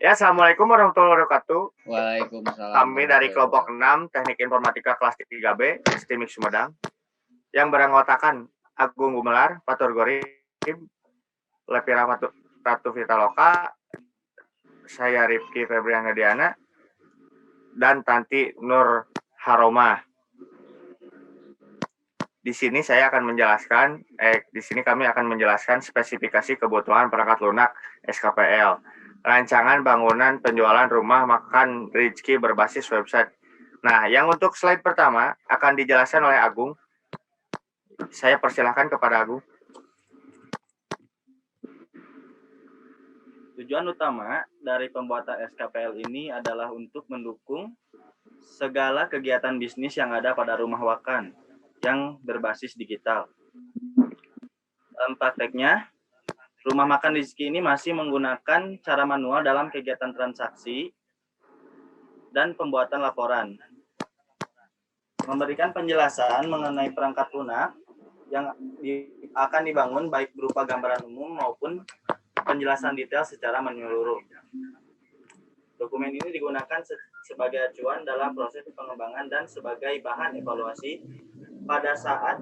Ya, Assalamualaikum warahmatullahi wabarakatuh. Waalaikumsalam Kami dari warahmatullahi kelompok wabarakatuh. 6 Teknik Informatika kelas 3B, STIMIK Sumedang, yang beranggotakan Agung Gumelar, Fatur Gorib, Lepira Ratu Vitaloka, saya Rifki Febriana Diana, dan Tanti Nur Haroma. Di sini kami akan menjelaskan spesifikasi kebutuhan perangkat lunak SKPL, rancangan bangunan penjualan rumah makan rezeki berbasis website. Nah, yang untuk slide pertama akan dijelaskan oleh Agung. Saya persilahkan kepada Agung. Tujuan utama dari pembuatan SKPL ini adalah untuk mendukung segala kegiatan bisnis yang ada pada rumah makan yang berbasis digital. Dalam prakteknya, rumah makan rezeki ini masih menggunakan cara manual dalam kegiatan transaksi dan pembuatan laporan. Memberikan penjelasan mengenai perangkat lunak yang akan dibangun baik berupa gambaran umum maupun penjelasan detail secara menyeluruh. Dokumen ini digunakan sebagai acuan dalam proses pengembangan dan sebagai bahan evaluasi pada saat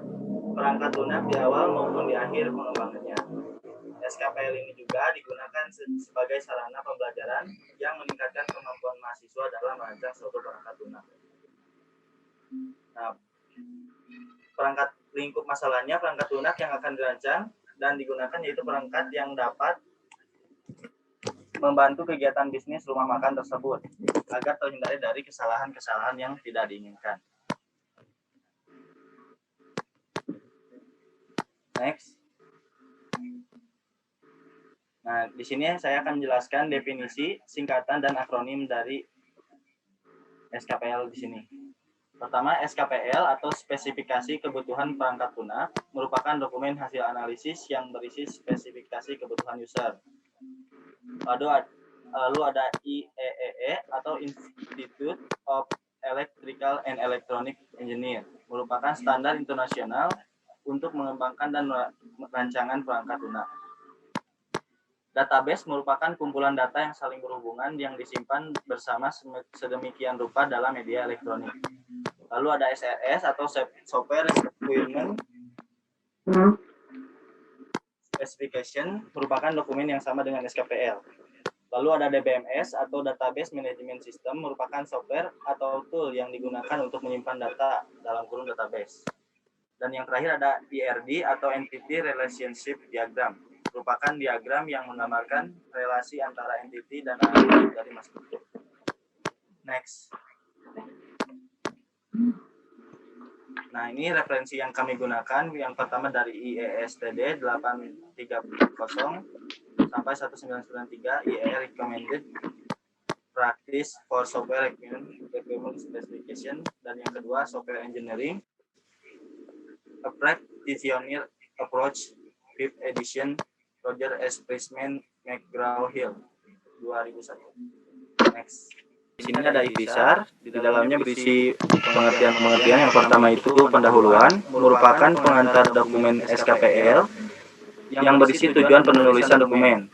perangkat lunak di awal maupun di akhir pengembangannya. SKPL ini juga digunakan sebagai sarana pembelajaran yang meningkatkan kemampuan mahasiswa dalam merancang suatu perangkat lunak. Nah, perangkat lingkup masalahnya, perangkat lunak yang akan dirancang dan digunakan yaitu perangkat yang dapat membantu kegiatan bisnis rumah makan tersebut agar terhindari dari kesalahan-kesalahan yang tidak diinginkan. Next. Nah, di sini saya akan menjelaskan definisi, singkatan, dan akronim dari SKPL di sini. Pertama, SKPL atau spesifikasi kebutuhan perangkat lunak merupakan dokumen hasil analisis yang berisi spesifikasi kebutuhan user. Lalu ada IEEE atau Institute of Electrical and Electronic Engineer, merupakan standar internasional untuk mengembangkan dan rancangan perangkat lunak. Database merupakan kumpulan data yang saling berhubungan yang disimpan bersama sedemikian rupa dalam media elektronik. Lalu ada SRS atau Software Requirement Specification, merupakan dokumen yang sama dengan SKPL. Lalu ada DBMS atau Database Management System, merupakan software atau tool yang digunakan untuk menyimpan data dalam kurung database. Dan yang terakhir ada ERD atau Entity Relationship Diagram, merupakan diagram yang menggambarkan relasi antara entity dan alat dari masuk. Next. Nah, ini referensi yang kami gunakan. Yang pertama dari IESTD 830 sampai 1993, IEE Recommended Practice for Software Requirement Specification, dan yang kedua Software Engineering A Practitioner Approach 5th Edition, Roger S. Priestman, McGraw-Hill 2001. Next. Di sini ada ikhtisar, di dalamnya berisi pengertian-pengertian. Yang pertama itu pendahuluan, merupakan pengantar dokumen SKPL yang berisi tujuan penulisan dokumen.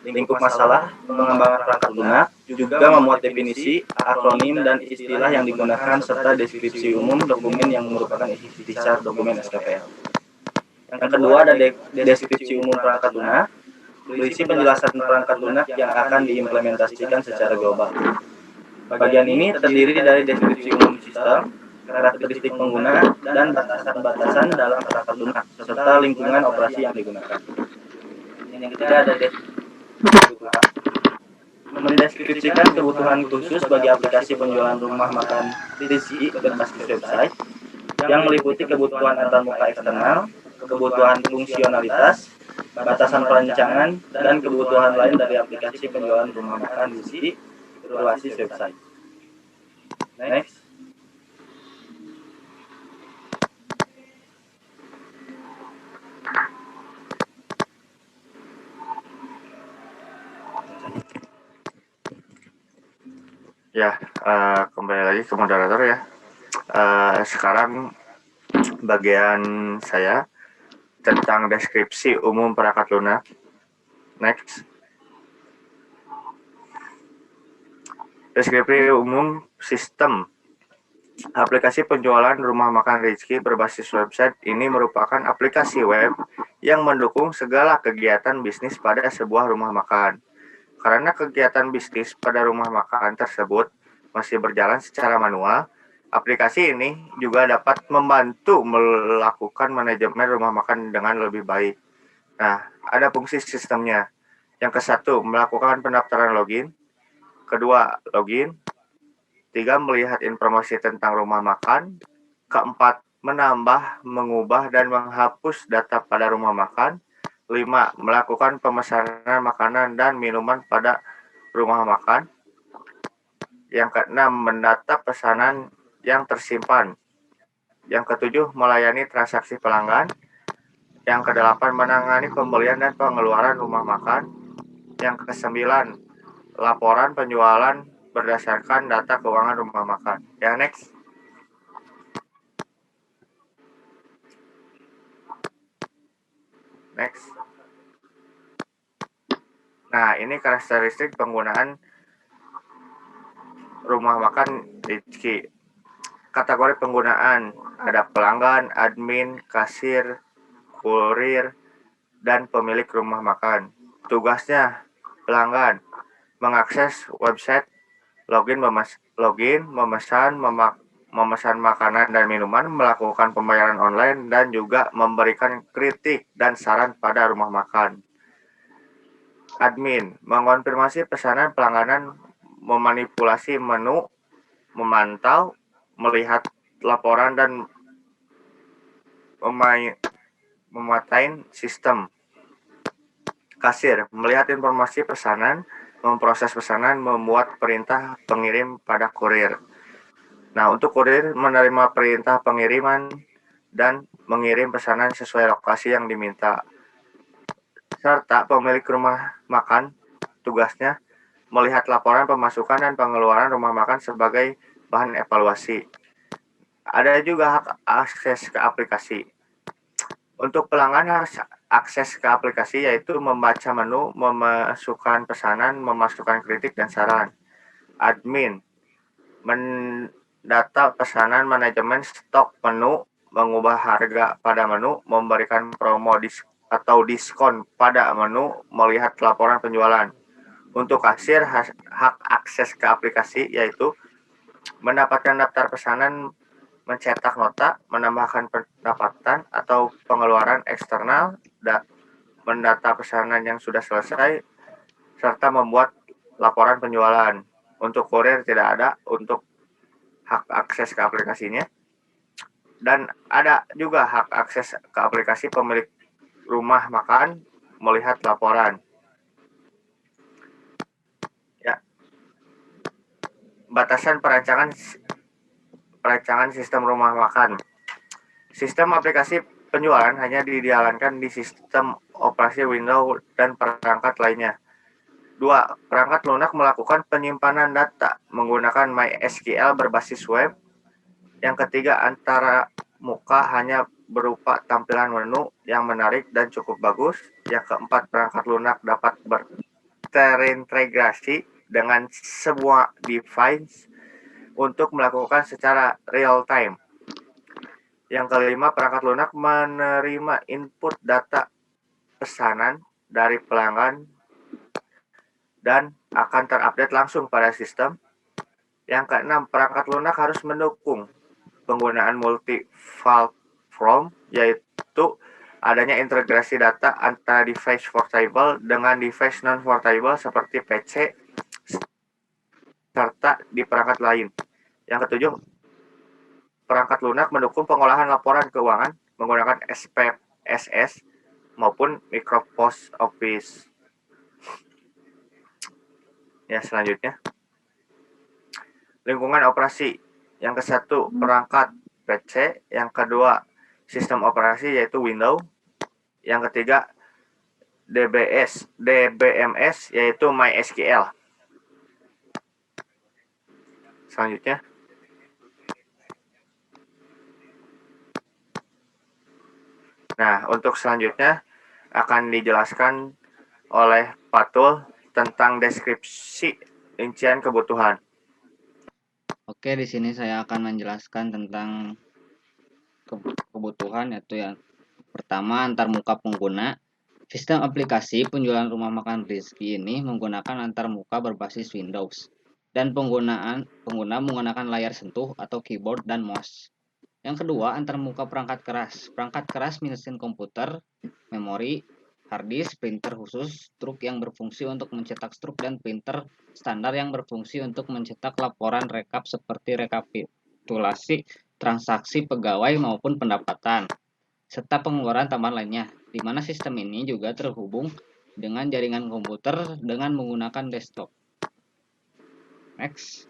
Lingkup masalah, pengembangan perangkat lunak, juga memuat definisi, akronim, dan istilah yang digunakan serta deskripsi umum dokumen yang merupakan ikhtisar dokumen SKPL. Yang kedua ada deskripsi umum perangkat lunak, berisi penjelasan perangkat lunak yang akan diimplementasikan secara global. Bagian ini terdiri dari deskripsi umum sistem, karakteristik pengguna, dan batasan-batasan dalam perangkat lunak, serta lingkungan operasi yang digunakan. Yang ketiga ada mendeskripsikan kebutuhan khusus bagi aplikasi penjualan rumah makan rezeki berbasis website yang meliputi kebutuhan antarmuka eksternal, kebutuhan fungsionalitas, batasan perancangan, dan kebutuhan lain dari aplikasi penjualan rumah makan rezeki berbasis website. Next. Ya, kembali lagi ke moderator ya. Sekarang bagian saya tentang deskripsi umum perangkat lunak. Next. Deskripsi umum sistem aplikasi penjualan rumah makan Rizky berbasis website ini merupakan aplikasi web yang mendukung segala kegiatan bisnis pada sebuah rumah makan. Karena kegiatan bisnis pada rumah makan tersebut masih berjalan secara manual, aplikasi ini juga dapat membantu melakukan manajemen rumah makan dengan lebih baik. Nah, ada fungsi sistemnya. Yang ke-1, melakukan pendaftaran login. Kedua, login. 3, melihat informasi tentang rumah makan. Keempat, menambah, mengubah, dan menghapus data pada rumah makan. 5, melakukan pemesanan makanan dan minuman pada rumah makan. Yang keenam, mendata pesanan yang tersimpan. Yang ketujuh, melayani transaksi pelanggan. Yang kedelapan, menangani pembelian dan pengeluaran rumah makan. Yang kesembilan, laporan penjualan berdasarkan data keuangan rumah makan. Ya, next. Next. Nah, ini karakteristik penggunaan rumah makan Rizky. Kategori penggunaan ada pelanggan, admin, kasir, kurir, dan pemilik rumah makan. Tugasnya pelanggan mengakses website, memesan makanan dan minuman, melakukan pembayaran online, dan juga memberikan kritik dan saran pada rumah makan. Admin mengonfirmasi pesanan pelanggan, memanipulasi menu, memantau, melihat laporan, dan mematain sistem. Kasir melihat informasi pesanan, memproses pesanan, membuat perintah pengirim pada kurir. Nah, untuk kurir menerima perintah pengiriman dan mengirim pesanan sesuai lokasi yang diminta. Serta pemilik rumah makan tugasnya melihat laporan pemasukan dan pengeluaran rumah makan sebagai bahan evaluasi. Ada juga hak akses ke aplikasi. Untuk pelanggan harus akses ke aplikasi yaitu membaca menu, memasukkan pesanan, memasukkan kritik dan saran. Admin mendata pesanan, manajemen stok menu, mengubah harga pada menu, memberikan promo atau diskon pada menu, melihat laporan penjualan. Untuk kasir, hak akses ke aplikasi yaitu mendapatkan daftar pesanan, mencetak nota, menambahkan pendapatan atau pengeluaran eksternal, mendata pesanan yang sudah selesai, serta membuat laporan penjualan. Untuk kurir tidak ada untuk hak akses ke aplikasinya. Dan ada juga hak akses ke aplikasi pemilik rumah makan melihat laporan. Ya. Batasan perancangan sistem rumah makan. Sistem aplikasi penjualan hanya dijalankan di sistem operasi Windows dan perangkat lainnya. 2. Perangkat lunak melakukan penyimpanan data menggunakan MySQL berbasis web. Yang ketiga, antara muka hanya berupa tampilan menu yang menarik dan cukup bagus. Yang keempat, perangkat lunak dapat terintegrasi dengan semua device untuk melakukan secara real time. Yang kelima, perangkat lunak menerima input data pesanan dari pelanggan dan akan terupdate langsung pada sistem. Yang keenam, perangkat lunak harus mendukung penggunaan multi-platform, yaitu adanya integrasi data antara device portable dengan device non-portable seperti PC serta di perangkat lain. Yang ketujuh, perangkat lunak mendukung pengolahan laporan keuangan menggunakan SPSS maupun Microsoft Office. Ya, selanjutnya. Lingkungan operasi. Yang ke-1, perangkat PC. Yang kedua, sistem operasi yaitu Windows. Yang ketiga, DBMS yaitu MySQL. Selanjutnya. Nah, untuk selanjutnya akan dijelaskan oleh Patul tentang deskripsi rincian kebutuhan. Oke, di sini saya akan menjelaskan tentang kebutuhan, yaitu yang pertama antarmuka pengguna. Sistem aplikasi penjualan rumah makan Rizky ini menggunakan antarmuka berbasis Windows dan pengguna menggunakan layar sentuh atau keyboard dan mouse. Yang kedua, antarmuka perangkat keras. Perangkat keras mesin komputer, memori, hard disk, printer khusus, truk yang berfungsi untuk mencetak struk, dan printer standar yang berfungsi untuk mencetak laporan rekap seperti rekapitulasi transaksi pegawai maupun pendapatan, serta pengeluaran tambahan lainnya, di mana sistem ini juga terhubung dengan jaringan komputer dengan menggunakan desktop. Next.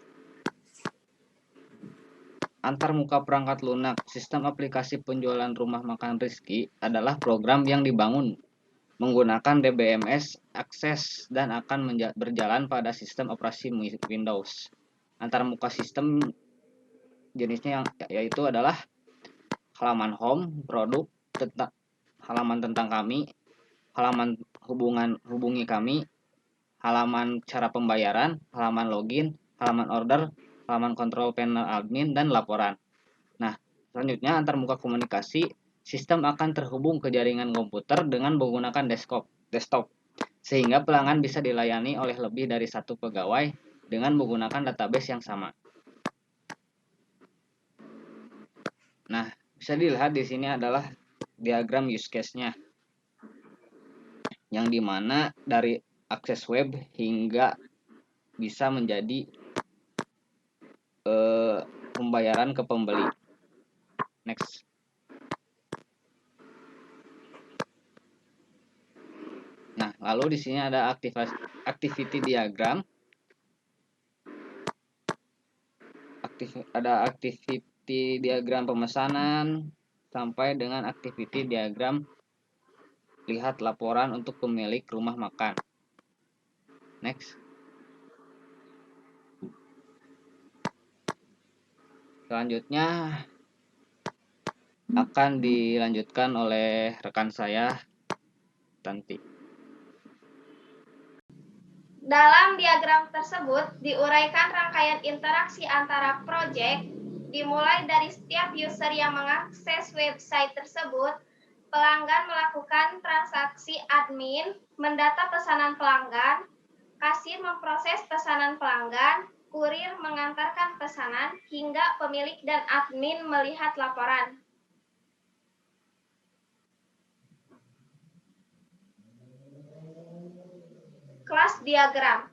Antarmuka perangkat lunak. Sistem aplikasi penjualan rumah makan Rizky adalah program yang dibangun menggunakan DBMS akses dan akan berjalan pada sistem operasi Windows. Antarmuka sistem jenisnya yaitu adalah halaman home, produk, halaman tentang kami, halaman hubungi kami, halaman cara pembayaran, halaman login, halaman order, halaman kontrol panel admin, dan laporan. Nah, selanjutnya antarmuka komunikasi, sistem akan terhubung ke jaringan komputer dengan menggunakan desktop, sehingga pelanggan bisa dilayani oleh lebih dari satu pegawai dengan menggunakan database yang sama. Nah, bisa dilihat di sini adalah diagram use case-nya, yang dimana dari akses web hingga bisa menjadi pembayaran ke pembeli. Next. Nah, lalu di sini ada activity diagram. Ada activity diagram pemesanan sampai dengan activity diagram lihat laporan untuk pemilik rumah makan. Next. Selanjutnya akan dilanjutkan oleh rekan saya, Tanti. Dalam diagram tersebut diuraikan rangkaian interaksi antara proyek, dimulai dari setiap user yang mengakses website tersebut, pelanggan melakukan transaksi admin, mendata pesanan pelanggan, kasir memproses pesanan pelanggan, kurir mengantarkan pesanan, hingga pemilik dan admin melihat laporan. Kelas diagram.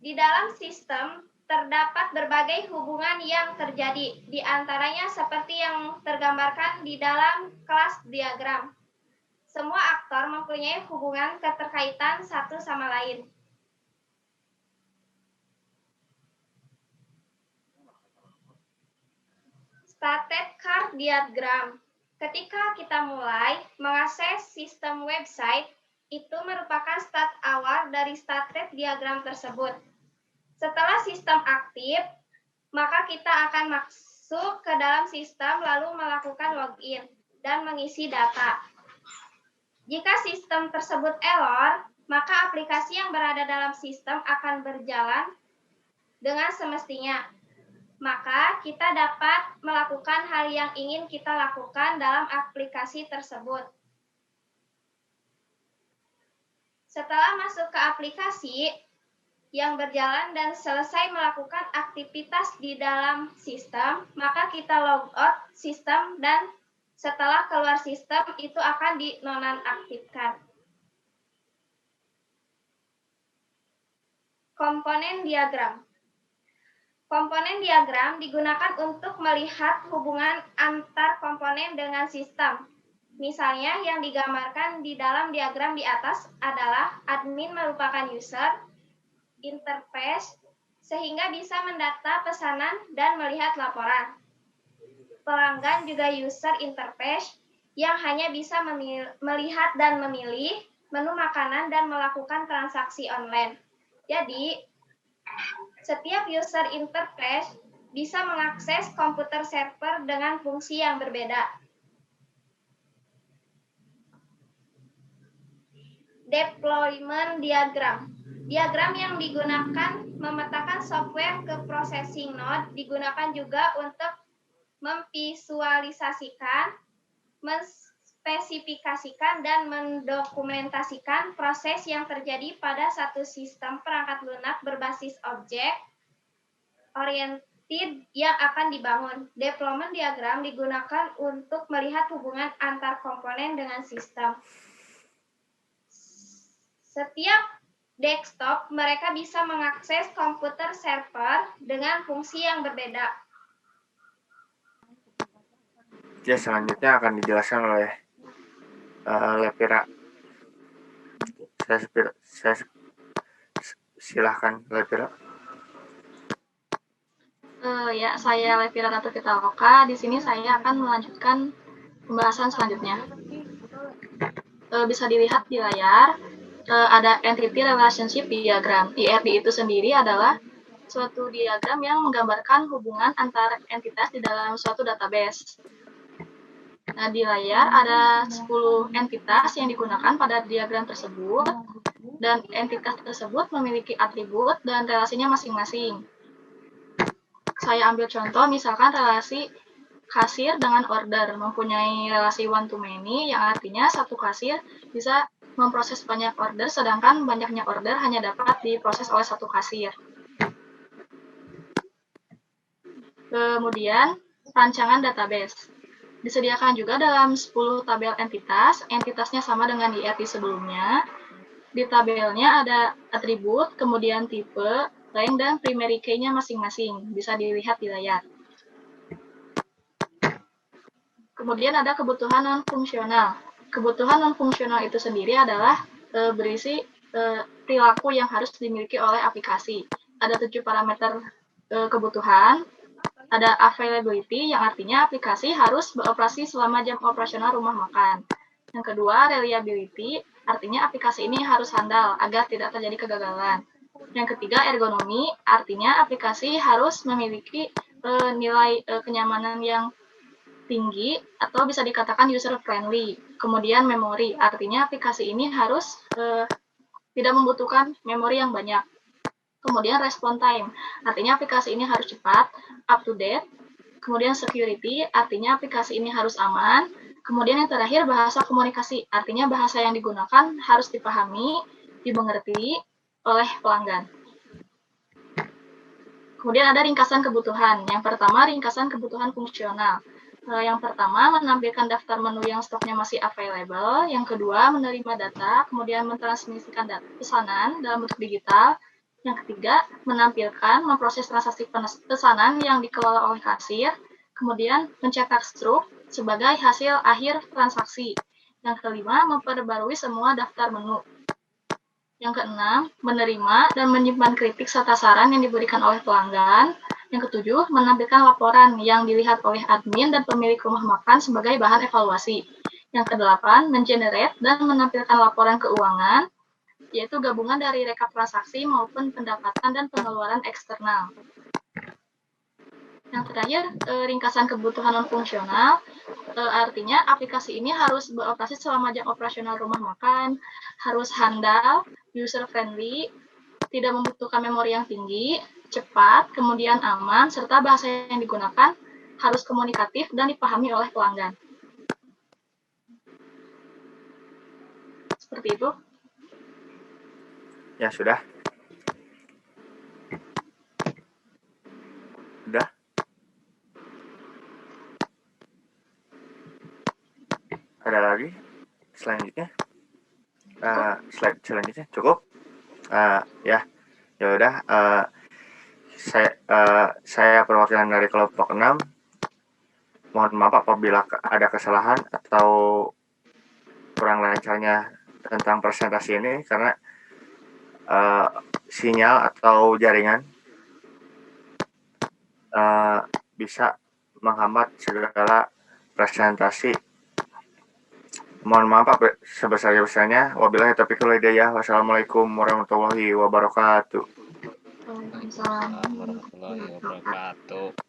Di dalam sistem terdapat berbagai hubungan yang terjadi, di antaranya seperti yang tergambarkan di dalam kelas diagram. Semua aktor mempunyai hubungan keterkaitan satu sama lain. Started card diagram. Ketika kita mulai mengakses sistem website, itu merupakan start awal dari started diagram tersebut. Setelah sistem aktif, maka kita akan masuk ke dalam sistem lalu melakukan login dan mengisi data. Jika sistem tersebut error, maka aplikasi yang berada dalam sistem akan berjalan dengan semestinya. Maka kita dapat melakukan hal yang ingin kita lakukan dalam aplikasi tersebut. Setelah masuk ke aplikasi yang berjalan dan selesai melakukan aktivitas di dalam sistem, maka kita logout sistem dan setelah keluar sistem itu akan dinonaktifkan. Komponen diagram. Komponen diagram digunakan untuk melihat hubungan antar komponen dengan sistem. Misalnya yang digambarkan di dalam diagram di atas adalah admin merupakan user, interface, sehingga bisa mendata pesanan dan melihat laporan. Pelanggan juga user interface yang hanya bisa melihat dan memilih menu makanan dan melakukan transaksi online. Jadi, setiap user interface bisa mengakses komputer server dengan fungsi yang berbeda. Deployment diagram. Diagram yang digunakan memetakan software ke processing node digunakan juga untuk memvisualisasikan, menspesifikasikan, dan mendokumentasikan proses yang terjadi pada satu sistem perangkat lunak berbasis objek oriented yang akan dibangun. Deployment diagram digunakan untuk melihat hubungan antar komponen dengan sistem. Setiap desktop, mereka bisa mengakses komputer server dengan fungsi yang berbeda. Ya, selanjutnya akan dijelaskan oleh Lepira. Saya silahkan Lepira. Ya, saya Lepira Ratu Pitaloka. Di sini saya akan melanjutkan pembahasan selanjutnya. Bisa dilihat di layar, ada Entity Relationship Diagram. ERD itu sendiri adalah suatu diagram yang menggambarkan hubungan antar entitas di dalam suatu database. Nah, di layar ada 10 entitas yang digunakan pada diagram tersebut, dan entitas tersebut memiliki atribut dan relasinya masing-masing. Saya ambil contoh, misalkan relasi kasir dengan order mempunyai relasi one to many, yang artinya satu kasir bisa memproses banyak order, sedangkan banyaknya order hanya dapat diproses oleh satu kasir. Kemudian, rancangan database. Disediakan juga dalam 10 tabel entitas, entitasnya sama dengan di ERD sebelumnya. Di tabelnya ada atribut, kemudian tipe, rank, dan primary key-nya masing-masing. Bisa dilihat di layar. Kemudian ada kebutuhan non-fungsional. Kebutuhan non-fungsional itu sendiri adalah berisi perilaku yang harus dimiliki oleh aplikasi. Ada 7 parameter kebutuhan. Ada availability, yang artinya aplikasi harus beroperasi selama jam operasional rumah makan. Yang kedua, reliability, artinya aplikasi ini harus handal agar tidak terjadi kegagalan. Yang ketiga, ergonomi, artinya aplikasi harus memiliki nilai kenyamanan yang tinggi atau bisa dikatakan user friendly. Kemudian memori, artinya aplikasi ini harus tidak membutuhkan memori yang banyak. Kemudian respon time, artinya aplikasi ini harus cepat, up to date. Kemudian security, artinya aplikasi ini harus aman. Kemudian yang terakhir, bahasa komunikasi, artinya bahasa yang digunakan harus dipahami, dimengerti oleh pelanggan. Kemudian ada ringkasan kebutuhan. Yang pertama, ringkasan kebutuhan fungsional. Yang pertama, menampilkan daftar menu yang stoknya masih available. Yang kedua, menerima data, kemudian mentransmisikan pesanan dalam bentuk digital. Yang ketiga, menampilkan, memproses transaksi pesanan yang dikelola oleh kasir. Kemudian, mencetak struk sebagai hasil akhir transaksi. Yang kelima, memperbarui semua daftar menu. Yang keenam, menerima dan menyimpan kritik serta saran yang diberikan oleh pelanggan. Yang ketujuh, menampilkan laporan yang dilihat oleh admin dan pemilik rumah makan sebagai bahan evaluasi. Yang kedelapan, mengenerate dan menampilkan laporan keuangan, yaitu gabungan dari rekap transaksi maupun pendapatan dan pengeluaran eksternal. Yang terakhir, ringkasan kebutuhan non-fungsional, artinya aplikasi ini harus beroperasi selama jam operasional rumah makan, harus handal, user-friendly, tidak membutuhkan memori yang tinggi, cepat, kemudian aman, serta bahasa yang digunakan harus komunikatif dan dipahami oleh pelanggan. Seperti itu. Ya, sudah. Sudah. Ada lagi? Selanjutnya? Slide selanjutnya cukup? Ya udah. Saya perwakilan dari kelompok 6. Mohon maaf apabila ada kesalahan atau kurang lancarnya tentang presentasi ini, karena sinyal atau jaringan bisa menghambat segala presentasi. Mohon maaf sebesar-besarnya. Wabillahi taufiq wal hidayah. Wassalamualaikum warahmatullahi wabarakatuh. Waalaikumsalam warahmatullahi wabarakatuh.